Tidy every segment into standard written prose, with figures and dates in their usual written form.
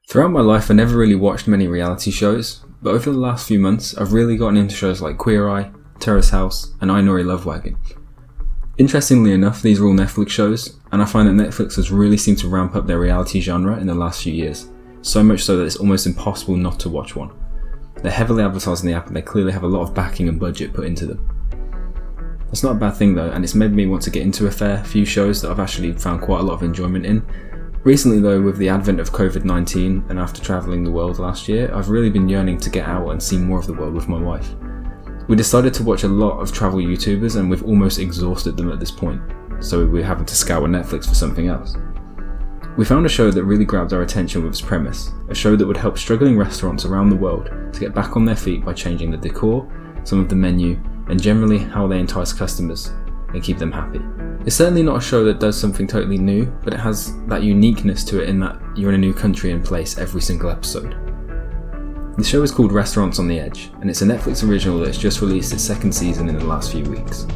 Throughout my life, I never really watched many reality shows, but over the last few months, I've really gotten into shows like Queer Eye, Terrace House, and I Nori Love Wagon. Interestingly enough, these are all Netflix shows, and I find that Netflix has really seemed to ramp up their reality genre in the last few years, so much so that it's almost impossible not to watch one. They're heavily advertised in the app and they clearly have a lot of backing and budget put into them. That's not a bad thing though, and it's made me want to get into a fair few shows that I've actually found quite a lot of enjoyment in. Recently though, with the advent of COVID-19 and after travelling the world last year, I've really been yearning to get out and see more of the world with my wife. We decided to watch a lot of travel YouTubers and we've almost exhausted them at this point, so we're having to scour Netflix for something else. We found a show that really grabbed our attention with its premise, a show that would help struggling restaurants around the world to get back on their feet by changing the decor, some of the menu, and generally how they entice customers and keep them happy. It's certainly not a show that does something totally new, but it has that uniqueness to it in that you're in a new country and place every single episode. The show is called Restaurants on the Edge, and it's a Netflix original that's just released its second season in the last few weeks.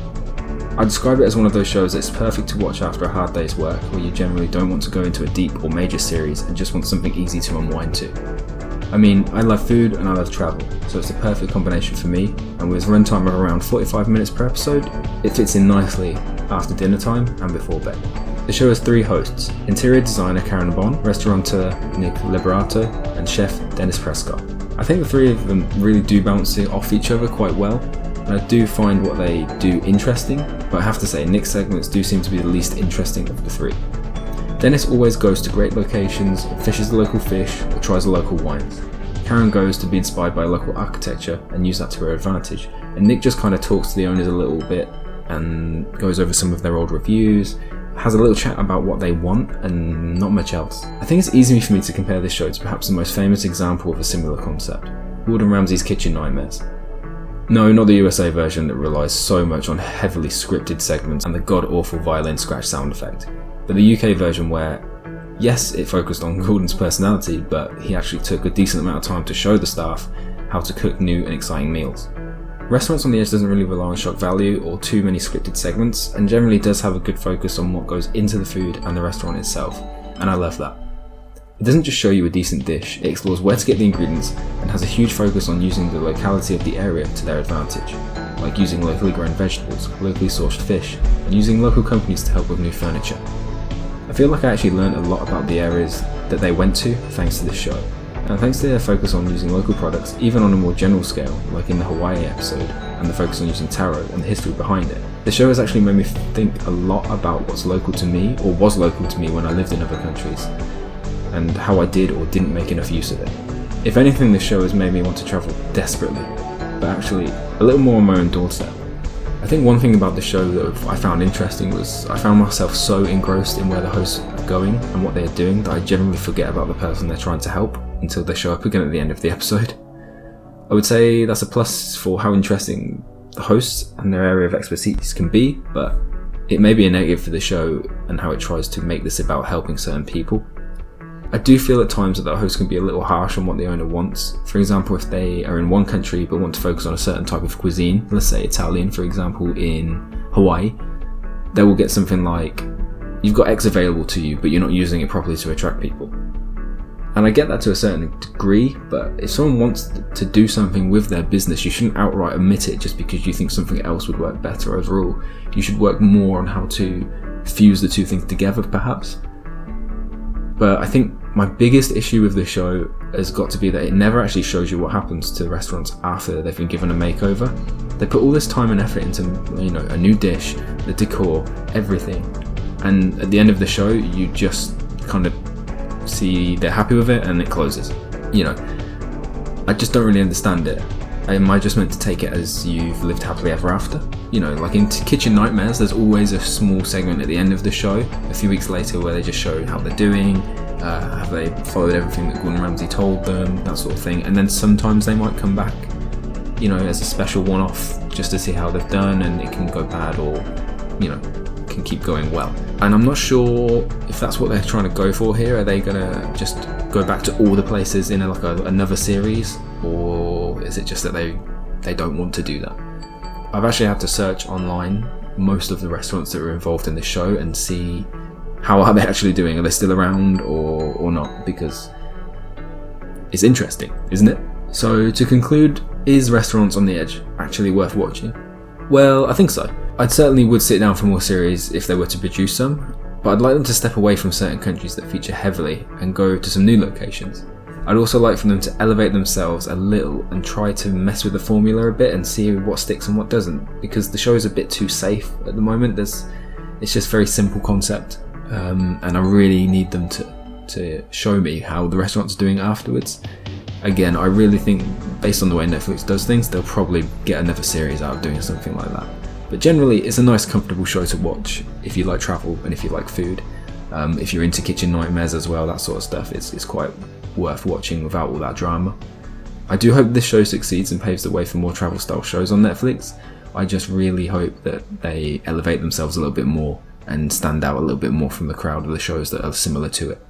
I describe it as one of those shows that's perfect to watch after a hard day's work, where you generally don't want to go into a deep or major series and just want something easy to unwind to. I mean, I love food and I love travel, so it's a perfect combination for me, and with a runtime of around 45 minutes per episode, it fits in nicely after dinner time and before bed. The show has three hosts: interior designer Karen Bond, restaurateur Nick Liberato, and chef Dennis Prescott. I think the three of them really do bounce off each other quite well, and I do find what they do interesting, but I have to say Nick's segments do seem to be the least interesting of the three. Dennis always goes to great locations, fishes the local fish, or tries the local wines. Karen goes to be inspired by local architecture and use that to her advantage, and Nick just kind of talks to the owners a little bit and goes over some of their old reviews, has a little chat about what they want, and not much else. I think it's easy for me to compare this show to perhaps the most famous example of a similar concept, Gordon Ramsay's Kitchen Nightmares. No, not the USA version that relies so much on heavily scripted segments and the god-awful violin scratch sound effect, but the UK version where, yes, it focused on Gordon's personality, but he actually took a decent amount of time to show the staff how to cook new and exciting meals. Restaurants on the Edge doesn't really rely on shock value or too many scripted segments, and generally does have a good focus on what goes into the food and the restaurant itself, and I love that. It doesn't just show you a decent dish, it explores where to get the ingredients and has a huge focus on using the locality of the area to their advantage, like using locally grown vegetables, locally sourced fish, and using local companies to help with new furniture. I feel like I actually learned a lot about the areas that they went to thanks to this show, and thanks to their focus on using local products even on a more general scale, like in the Hawaii episode, and the focus on using taro and the history behind it. The show has actually made me think a lot about what's local to me, or was local to me when I lived in other countries, and how I did or didn't make enough use of it. If anything, this show has made me want to travel desperately, but actually a little more on my own doorstep. I think one thing about the show that I found interesting was I found myself so engrossed in where the hosts are going and what they are doing that I generally forget about the person they're trying to help until they show up again at the end of the episode. I would say that's a plus for how interesting the hosts and their area of expertise can be, but it may be a negative for the show and how it tries to make this about helping certain people. I do feel at times that the host can be a little harsh on what the owner wants. For example, if they are in one country but want to focus on a certain type of cuisine, let's say Italian for example in Hawaii, they will get something like, you've got X available to you but you're not using it properly to attract people. And I get that to a certain degree, but if someone wants to do something with their business, you shouldn't outright omit it just because you think something else would work better overall. You should work more on how to fuse the two things together perhaps. But I think my biggest issue with this show has got to be that it never actually shows you what happens to restaurants after they've been given a makeover. They put all this time and effort into, a new dish, the decor, everything, and at the end of the show, you just kind of see they're happy with it and it closes. I just don't really understand it. Am I just meant to take it as you've lived happily ever after? Like in Kitchen Nightmares, there's always a small segment at the end of the show, a few weeks later, where they just show how they're doing, have they followed everything that Gordon Ramsay told them, that sort of thing. And then sometimes they might come back, as a special one-off, just to see how they've done, and it can go bad or, can keep going well. And I'm not sure if that's what they're trying to go for here. Are they gonna just go back to all the places in another series, or is it just that they don't want to do that? I've actually had to search online most of the restaurants that were involved in this show and see how are they actually doing. Are they still around or not? Because It's interesting, isn't it? So to conclude, is Restaurants on the Edge actually worth watching? Well, I think so. I'd certainly would sit down for more series if they were to produce some, but I'd like them to step away from certain countries that feature heavily and go to some new locations. I'd also like for them to elevate themselves a little and try to mess with the formula a bit and see what sticks and what doesn't, because the show is a bit too safe at the moment. It's just very simple concept, and I really need them to show me how the restaurants are doing afterwards. Again, I really think, based on the way Netflix does things, they'll probably get another series out of doing something like that. But generally, it's a nice, comfortable show to watch if you like travel and if you like food. If you're into kitchen nightmares as well, that sort of stuff, it's quite worth watching without all that drama. I do hope this show succeeds and paves the way for more travel style shows on Netflix. I just really hope that they elevate themselves a little bit more and stand out a little bit more from the crowd of the shows that are similar to it.